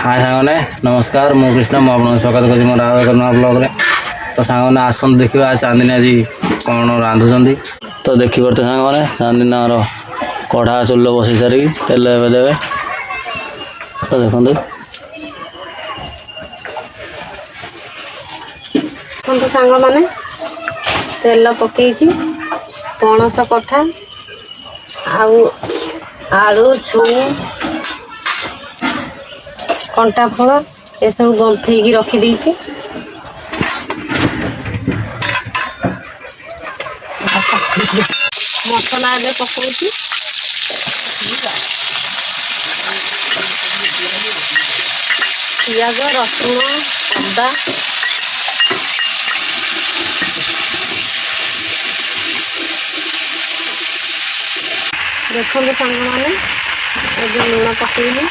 हाय सांगने नमस्कार मु कृष्ण मु आप स्वागत कर मोर नवा ब्लॉग रे। तो सांगने आसन देखिए आज चांदिनी आज कौन रांधुंट तो देखी पारे सांगने चांदिनी कढ़ा चुल बसई सारी तेल एवं देवे तो देखते सांग मैंने तेल पकई पणस कठा आलू छुई कंटा फल ये सब बंफेक रखीदे मसला पकई पियाज रसुण अदा देखो सांग मैंने लुण पकईली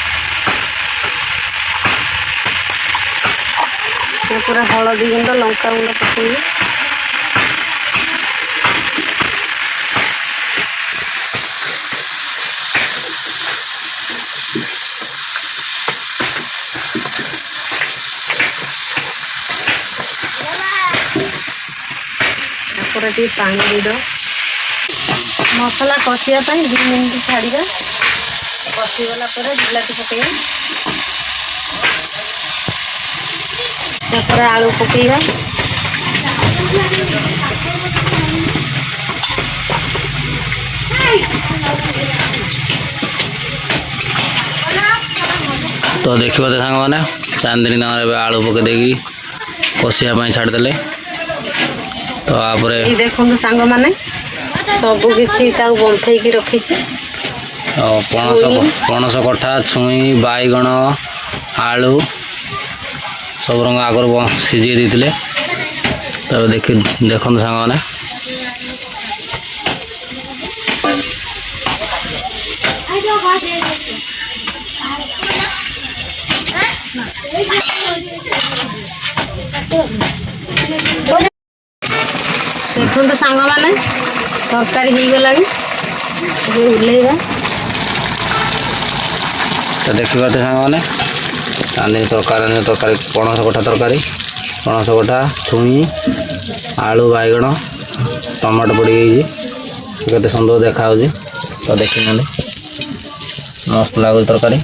पूरा हलदी गुंड लंका गुंड पकईली पानी दीद मसला कषिया 2 मिनट छाड़ा कषिगला बिलाती पकईवा आलू पकईवा तो देखिए सांग मैंने चांदिनी आलू पकई कषिया छाड़दे तो आप देखो सांग मैंने सब किसी बंफेक रखी पणस कठा छुई बैगण आलू सब रंग आगर सीझे देते तो देखो सांग मैंने देखो तो सांग मैंने तरकारी हो गला उल्लेवा तो देखी पारे सांग मैंने चांदी तरकारी पणस कठा तरकारी पणस कठा छुई आलू बैगण टमाटो पड़ गई केते सुंदर देखा तो देखी मस्त लगुच तरकारी।